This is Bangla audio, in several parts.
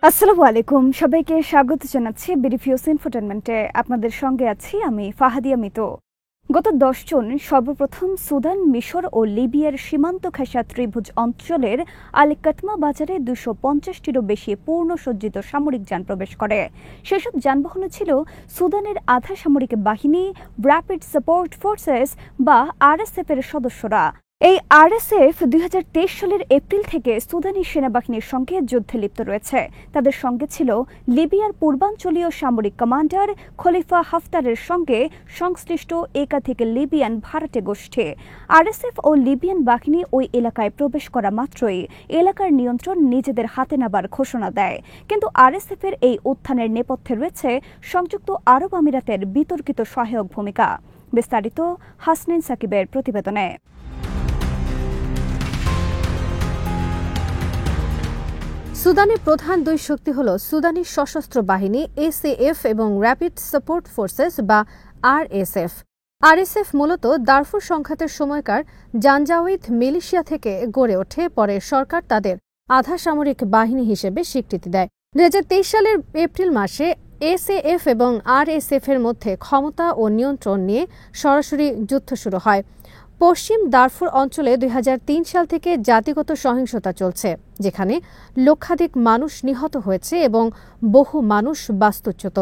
আসসালামু আলাইকুম, সবাইকে স্বাগত জানাচ্ছি বিডিফিউস ইনফোটেনমেন্টে। আপনাদের সঙ্গে আছি আমি ফাহাদিয়া মিতু। গত 10 জুন সর্বপ্রথম সুদান, মিশর ও লিবিয়ার সীমান্ত ঘেঁষা ত্রিভুজ অঞ্চলের আলিকাতমা বাজারে 250টিরও বেশি পূর্ণসজ্জিত সামরিক যান প্রবেশ করে। সেসব যানবাহনে ছিল সুদানের আধা সামরিক বাহিনী, র্যাপিড সাপোর্ট ফোর্সেস বা আরএসএফ এর সদস্যরা। এই আরএসএফ 2023 সালের এপ্রিল থেকে সুদানি সেনাবাহিনীর সঙ্গে যুদ্ধে লিপ্ত রয়েছে। তাদের সঙ্গে ছিল লিবিয়ার পূর্বাঞ্চলীয় সামরিক কমান্ডার খলিফা হাফতারের সঙ্গে সংশ্লিষ্ট একাধিক লিবিয়ান ভাড়াটে গোষ্ঠী। আরএসএফ ও লিবিয়ান বাহিনী ওই এলাকায় প্রবেশ করা মাত্রই এলাকার নিয়ন্ত্রণ নিজেদের হাতে নেবার ঘোষণা দেয়। কিন্তু আরএসএফ এর এই উত্থানের নেপথ্যে রয়েছে সংযুক্ত আরব আমিরাতের বিতর্কিত সহায়ক ভূমিকা। বিস্তারিত হাসনাইন সাকিবের প্রতিবেদনে। সুদানের প্রধান দুই শক্তি হল সুদানি সশস্ত্র বাহিনী এসএএফ এবং র্যাপিড সাপোর্ট ফোর্সেস বা আরএসএফ। আরএসএফ মূলত দারফুর সংঘাতের সময়কার জানজাউইদ মিলিশিয়া থেকে গড়ে ওঠে। পরে সরকার তাদের আধা সামরিক বাহিনী হিসেবে স্বীকৃতি দেয়। 2023 সালের এপ্রিল মাসে এসএএফ এবং আরএসএফ এর মধ্যে ক্ষমতা ও নিয়ন্ত্রণ নিয়ে সরাসরি যুদ্ধ শুরু হয়। পশ্চিম দারফুর অঞ্চলে 2003 সাল থেকে জাতিগত সহিংসতা চলছে, যেখানে লক্ষাধিক মানুষ নিহত হয়েছে এবং বহু মানুষ বাস্তুচ্যুত।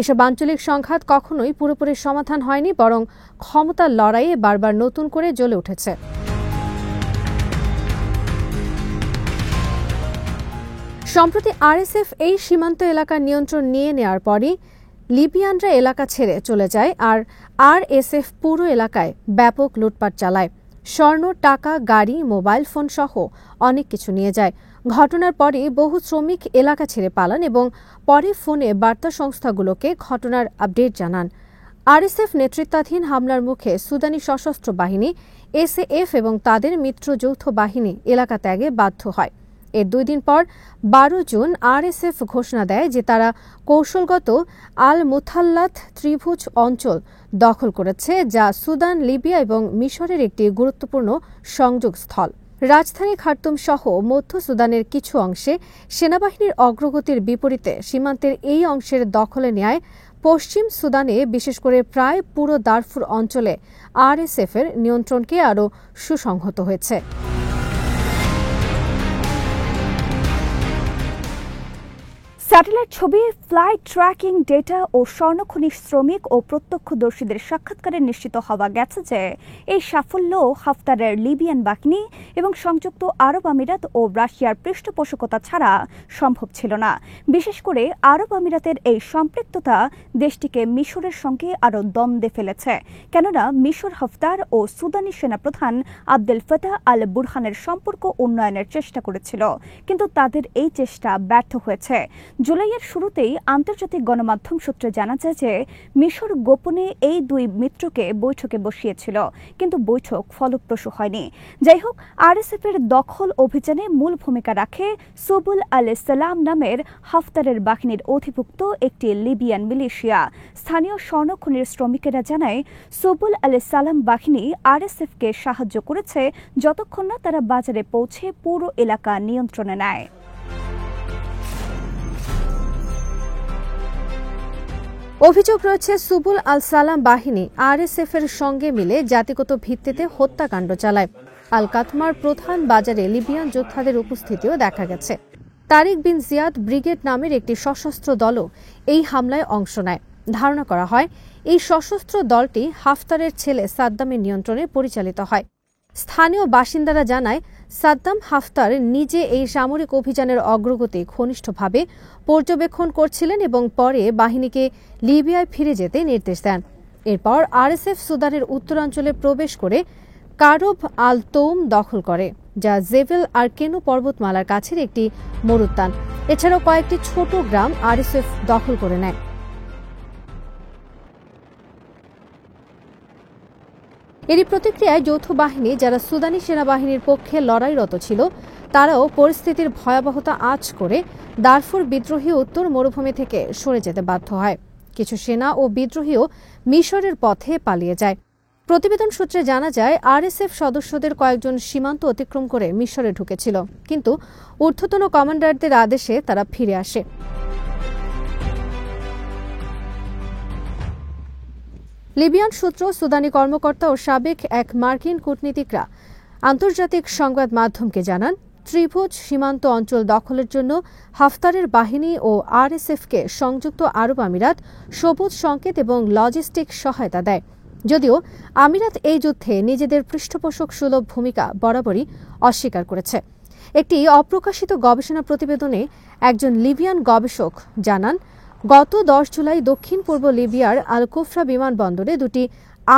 এসব আঞ্চলিক সংঘাত কখনোই পুরোপুরি সমাধান হয়নি, বরং ক্ষমতার লড়াইয়ে বারবার নতুন করে জ্বলে উঠেছে। সম্প্রতি আরএসএফ এই সীমান্ত এলাকার নিয়ন্ত্রণ নিয়ে নেওয়ার পরই লিবিয়ানরা এলাকা ছেড়ে চলে যায়, আর আরএসএফ পুরো এলাকায় ব্যাপক লুটপাট চালায়। স্বর্ণ, টাকা, গাড়ি, মোবাইল ফোন সহ অনেক কিছু নিয়ে যায়। ঘটনার পরে বহু শ্রমিক এলাকা ছেড়ে পালান এবং পরে ফোনে বার্তা সংস্থাগুলোকে ঘটনার আপডেট জানান। আরএসএফ নেতৃত্বাধীন হামলার মুখে সুদানি সশস্ত্র বাহিনী এসএএফ এবং তাদের মিত্র যৌথ বাহিনী এলাকা ত্যাগে বাধ্য হয়। এর 2 দিন পর 12 জুন আরএসএফ ঘোষণা দেয় যে তারা কৌশলগত আল মুথাল্লাত ত্রিভুজ অঞ্চল দখল করেছে, যা সুদান, লিবিয়া এবং মিশরের একটি গুরুত্বপূর্ণ সংযোগস্থল। রাজধানী খার্তুম সহ মধ্য সুদানের কিছু অংশে সেনাবাহিনীর অগ্রগতির বিপরীতে সীমান্তের এই অংশের দখলে নেয় পশ্চিম সুদানে, বিশেষ করে প্রায় পুরো দারফুর অঞ্চলে আরএসএফ এর নিয়ন্ত্রণকে আরও সুসংহত হয়েছে। স্যাটেলাইট ছবি, ফ্লাইট ট্র্যাকিং ডেটা ও স্বর্ণখনি শ্রমিক ও প্রত্যক্ষদর্শীদের সাক্ষাৎকারে নিশ্চিত হওয়া গেছে যে এই সাফল্য হাফতারের লিবিয়ান বাহিনী এবং সংযুক্ত আরব আমিরাত ও রাশিয়ার পৃষ্ঠপোষকতা ছাড়া সম্ভব ছিল না। বিশেষ করে আরব আমিরাতের এই সম্পৃক্ততা দেশটিকে মিশরের সঙ্গে আরও দ্বন্দ্বে ফেলেছে, কেননা মিশর হাফতার ও সুদানি সেনাপ্রধান আবদেল ফাতাহ আল বুরহানের সম্পর্ক উন্নয়নের চেষ্টা করেছিল, কিন্তু তাদের এই চেষ্টা ব্যর্থ হয়েছে। জুলাইয়ের শুরুতেই আন্তর্জাতিক গণমাধ্যম সূত্রে জানা যায় যে মিশর গোপনে এই দুই মিত্রকে বৈঠকে বসিয়েছিল, কিন্তু বৈঠক ফলপ্রসূ হয়নি। যাই হোক, আরএসএফ এর দখল অভিযানে মূল ভূমিকা রাখে সুবুল আলাইহিস সালাম নামের হাফতারের বাহিনীর অধিভুক্ত একটি লিবিয়ান মিলিশিয়া। স্থানীয় স্বর্ণখনির শ্রমিকেরা জানায়, সুবুল আলাইহিস সালাম বাহিনী আরএসএফকে সাহায্য করেছে যতক্ষণ না তারা বাজারে পৌঁছে পুরো এলাকা নিয়ন্ত্রণে নেয়। অভিযোগ রয়েছে সুবুল আল সালাম বাহিনী আরএসএফ এর সঙ্গে মিলে জাতিগত ভিত্তিতে হত্যাকাণ্ড চালায়। আল কাতমার প্রধান বাজারে লিবিয়ান যোদ্ধাদের উপস্থিতিও দেখা গেছে। তারিক বিন জিয়াদ ব্রিগেড নামের একটি সশস্ত্র দলও এই হামলায় অংশ নেয়। ধারণা করা হয় এই সশস্ত্র দলটি হাফতারের ছেলে সাদ্দামের নিয়ন্ত্রণে পরিচালিত হয়। স্থানীয় বাসিন্দারা জানায়, সাদ্দাম হাফতার নিজে এই সামরিক অভিযানের অগ্রগতি ঘনিষ্ঠভাবে পর্যবেক্ষণ করছিলেন এবং পরে বাহিনীকে লিবিয়ায় ফিরে যেতে নির্দেশ দেন। এরপর আরএসএফ সুদানের উত্তরাঞ্চলে প্রবেশ করে কারব আল তৌম দখল করে, যা জেভেল আর কেনু পর্বতমালার কাছের একটি মরুদ্যান। এছাড়াও কয়েকটি ছোট গ্রাম আরএসএফ দখল করে নেয়। এরই প্রতিক্রিয়ায় যৌথ বাহিনী, যারা সুদানি সেনাবাহিনীর পক্ষে লড়াইরত ছিল, তারাও পরিস্থিতির ভয়াবহতা আঁচ করে দারফুর বিদ্রোহী উত্তর মরুভূমি থেকে সরে যেতে বাধ্য হয়। কিছু সেনা ও বিদ্রোহীও মিশরের পথে পালিয়ে যায়। প্রতিবেদন সূত্রে জানা যায়, আরএসএফ সদস্যদের কয়েকজন সীমান্ত অতিক্রম করে মিশরে ঢুকেছিল, কিন্তু ঊর্ধ্বতন কমান্ডারদের আদেশে তারা ফিরে আসে। লিবিয়ান সূত্র, সুদানি কর্মকর্তা ও সাবেক এক মার্কিন কূটনীতিকরা আন্তর্জাতিক সংবাদ মাধ্যমকে জানান, ত্রিভুজ সীমান্ত অঞ্চল দখলের জন্য হাফতারের বাহিনী ও আরএসএফকে সংযুক্ত আরব আমিরাত সবুজ সংকেত এবং লজিস্টিক সহায়তা দেয়। যদিও আমিরাত এই যুদ্ধে নিজেদের পৃষ্ঠপোষক সুলভ ভূমিকা বরাবরই অস্বীকার করেছে। একটি অপ্রকাশিত গবেষণা প্রতিবেদনে একজন লিবিয়ান গবেষক জানান, গত 10 জুলাই দক্ষিণ পূর্ব লিবিয়ার আল কুফরা বিমানবন্দরে দুটি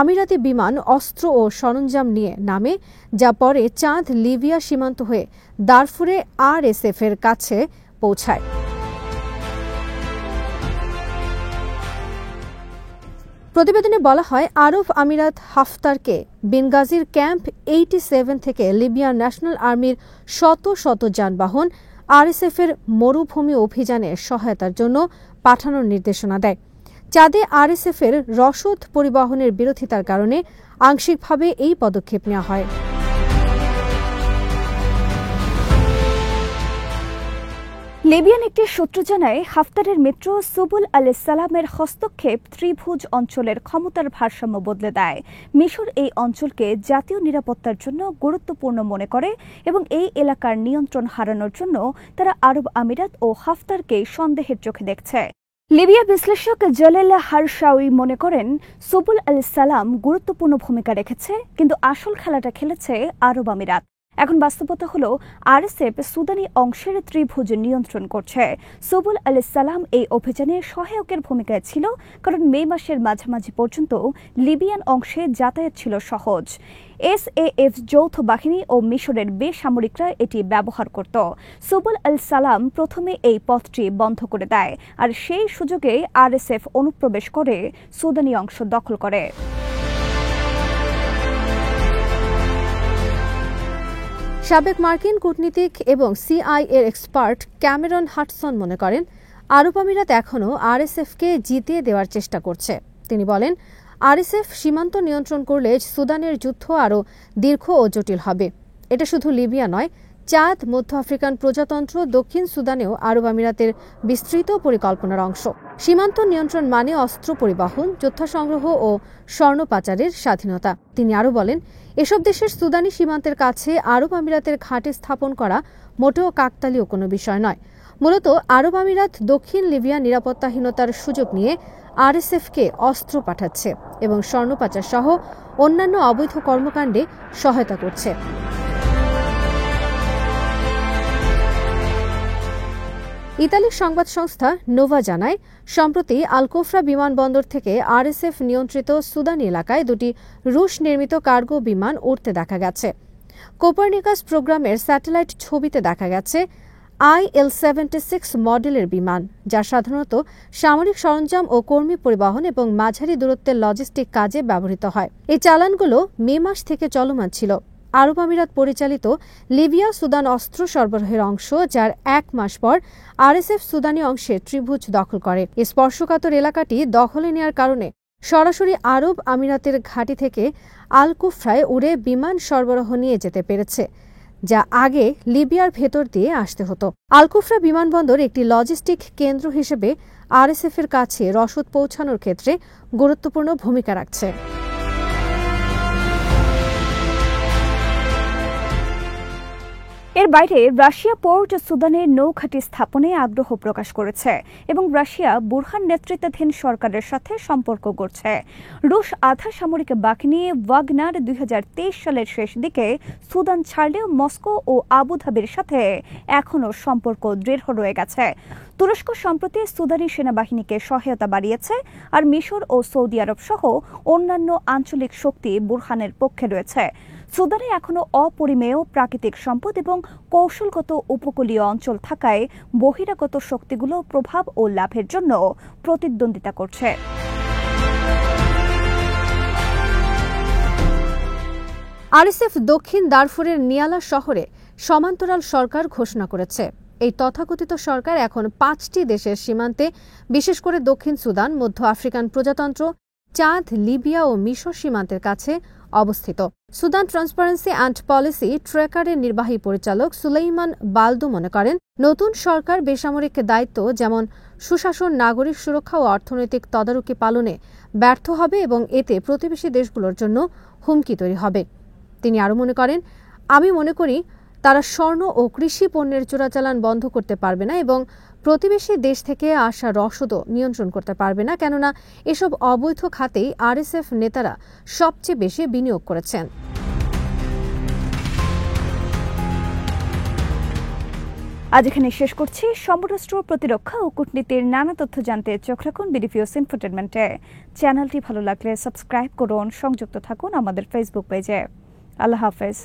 আমিরাতি বিমান অস্ত্র ও সরঞ্জাম নিয়ে নামে, যা পরে চাঁদ লিবিয়া সীমান্ত হয়ে দারফুরে আরএসএফ এর কাছে পৌঁছায়। প্রতিবেদনে বলা হয়, আরব আমিরাত হাফতারকে বেনগাজির ক্যাম্প 87 থেকে লিবিয়ার ন্যাশনাল আর্মির শত শত যানবাহন আরএসএফ এর মরুভূমি অভিযানে সহায়তার জন্য পাঠানোর নির্দেশনা দেয়। চাঁদে আরএসএফ এর রসদ পরিবহনের বিরোধিতার কারণে আংশিকভাবে এই পদক্ষেপ নেওয়া হয়। লিবিয়ান একটি সূত্র জানায়, হাফতারের মিত্র সুবুল আলাইহিস সালামের হস্তক্ষেপ ত্রিভুজ অঞ্চলের ক্ষমতার ভারসাম্য বদলে দেয়। মিশর এই অঞ্চলকে জাতীয় নিরাপত্তার জন্য গুরুত্বপূর্ণ মনে করে এবং এই এলাকার নিয়ন্ত্রণ হারানোর জন্য তারা আরব আমিরাত ও হাফতারকে সন্দেহের চোখে দেখছে। লিবিয়া বিশ্লেষক জালেল হারশাউই মনে করেন, সুবুল আলাইহিস সালাম গুরুত্বপূর্ণ ভূমিকা রেখেছে, কিন্তু আসল খেলাটা খেলেছে আরব আমিরাত। এখন বাস্তবতা হলো, আরএসএফ সুদানি অংশের ত্রিভুজ নিয়ন্ত্রণ করছে। সুবুল আলাইহিস সালাম এই অভিযানে সহায়কের ভূমিকায় ছিল, কারণ মে মাসের মাঝামাঝি পর্যন্ত লিবিয়ান অংশে যাতায়াত ছিল সহজ। এসএএফ যৌথ বাহিনী ও মিশরের বেসামরিকরা এটি ব্যবহার করত। সুবুল আলাইহিস সালাম প্রথমে এই পথটি বন্ধ করে দেয়, আর সেই সুযোগে আরএসএফ অনুপ্রবেশ করে সুদানি অংশ দখল করে। সাবেক মার্কিন কূটনীতিক এবং সিআইএর এক্সপার্ট ক্যামেরন হাডসন মনে করেন, আরব আমিরাত এখনও আরএসএফকে জিতিয়ে দেওয়ার চেষ্টা করছে। তিনি বলেন, আরএসএফ সীমান্ত নিয়ন্ত্রণ করলে সুদানের যুদ্ধ আরও দীর্ঘ ও জটিল হবে। এটা শুধু লিবিয়া নয়, চাঁদ, মধ্য আফ্রিকান প্রজাতন্ত্র, দক্ষিণ সুদানেও আরব আমিরাতের বিস্তৃত পরিকল্পনার অংশ। সীমান্ত নিয়ন্ত্রণ মানে অস্ত্র পরিবহন, যোদ্ধা সংগ্রহ ও স্বর্ণ পাচারের স্বাধীনতা। তিনি আরও বলেন, এসব দেশের সুদানি সীমান্তের কাছে আরব আমিরাতের ঘাঁটি স্থাপন করা মোটেও কাকতালীয় কোনো বিষয় নয়। মূলত আরব আমিরাত দক্ষিণ লিবিয়া নিরাপত্তাহীনতার সুযোগ নিয়ে আরএসএফকে অস্ত্র পাঠাচ্ছে এবং স্বর্ণ পাচার সহ অন্যান্য অবৈধ কর্মকাণ্ডে সহায়তা করছে। ইতালির সংবাদ সংস্থা নোভা জানায়, সম্প্রতি আল কুফরা বিমানবন্দর থেকে আরএসএফ নিয়ন্ত্রিত সুদানি এলাকায় দুটি রুশ নির্মিত কার্গো বিমান উড়তে দেখা গেছে। কোপারনিকাস প্রোগ্রামের স্যাটেলাইট ছবিতে দেখা গেছে IL-76 মডেলের বিমান, যা সাধারণত সামরিক সরঞ্জাম ও কর্মী পরিবহন এবং মাঝারি দূরত্বের লজিস্টিক কাজে ব্যবহৃত হয়। এই চালানগুলো মে মাস থেকে চলমান ছিল। আরব আমিরাত পরিচালিত লিবিয়া সুদান অস্ত্র সরবরাহের অংশ, যার 1 মাস পর আরএসএফ সুদানি অংশে ত্রিভুজ দখল করে। এই স্পর্শকাতর এলাকাটি দখলে নেওয়ার কারণে সরাসরি আরব আমিরাতের ঘাঁটি থেকে আল কুফরায় উড়ে বিমান সরবরাহ নিয়ে যেতে পেরেছে, যা আগে লিবিয়ার ভেতর দিয়ে আসতে হতো। আল কুফরা বিমানবন্দর একটি লজিস্টিক কেন্দ্র হিসেবে আরএসএফ এর কাছে রসদ পৌঁছানোর ক্ষেত্রে গুরুত্বপূর্ণ ভূমিকা রাখছে। এর বাইরে রাশিয়া পোর্ট সুদানে নৌঘাঁটি স্থাপনে আগ্রহ প্রকাশ করেছে এবং রাশিয়া বুরহান নেতৃত্বাধীন সরকারের সাথে সম্পর্ক গড়ছে। রুশ আধা সামরিক বাহিনী ওয়াগনার 2023 সালের শেষ দিকে সুদান ছাড়লেও মস্কো ও আবুধাবির সাথে এখনও সম্পর্ক দৃঢ় রয়ে গেছে। তুরস্ক সম্প্রতি সুদানি সেনাবাহিনীকে সহায়তা বাড়িয়েছে, আর মিশর ও সৌদি আরব সহ অন্যান্য আঞ্চলিক শক্তি বুরহানের পক্ষে রয়েছে। সুদানে এখনও অপরিমেয় প্রাকৃতিক সম্পদ এবং কৌশলগত উপকূলীয় অঞ্চল থাকায় বহিরাগত শক্তিগুলো প্রভাব ও লাভের জন্য প্রতিদ্বন্দ্বিতা করছে। আরএসএফ দক্ষিণ দারফুরের নিয়ালা শহরে সমান্তরাল সরকার ঘোষণা করেছে। এই তথাকথিত সরকার এখন 5টি দেশের সীমান্তে, বিশেষ করে দক্ষিণ সুদান, মধ্য আফ্রিকান প্রজাতন্ত্র, চাঁদ লিবিয়া ও মিশর সীমান্তের কাছে অবস্থিত। সুদান ট্রান্সপারেন্সি অ্যান্ড পলিসি ট্র্যাকারের নির্বাহী পরিচালক সুলাইমান বালদু মনে করেন, নতুন সরকার বেসামরিক দায়িত্ব যেমন সুশাসন, নাগরিক সুরক্ষা ও অর্থনৈতিক তদারকি পালনে ব্যর্থ হবে এবং এতে প্রতিবেশী দেশগুলোর জন্য হুমকি তৈরি হবে। তিনি আরও মনে করেন, আমি মনে করি তারা স্বর্ণ ও কৃষি পণ্যের চোরাচালান বন্ধ করতে পারবে না এবং প্রতিবেশী দেশ থেকে আসা রসদও নিয়ন্ত্রণ করতে পারবে না, কেননা এসব অবৈধ খাতেই আরএসএফ নেতারা সবচেয়ে বেশি বিনিয়োগ করেছেন। আজ এখানে শেষ করছি। সমরাষ্ট্র, প্রতিরক্ষা ও কূটনীতির নানা তথ্য জানতে চোখ রাখুন বিডিপিওস ইনফোটেনমেন্টে। চ্যানেলটি ভালো লাগলে সাবস্ক্রাইব করুন, সংযুক্ত থাকুন আমাদের ফেসবুক পেজে। আল্লাহ হাফেজ।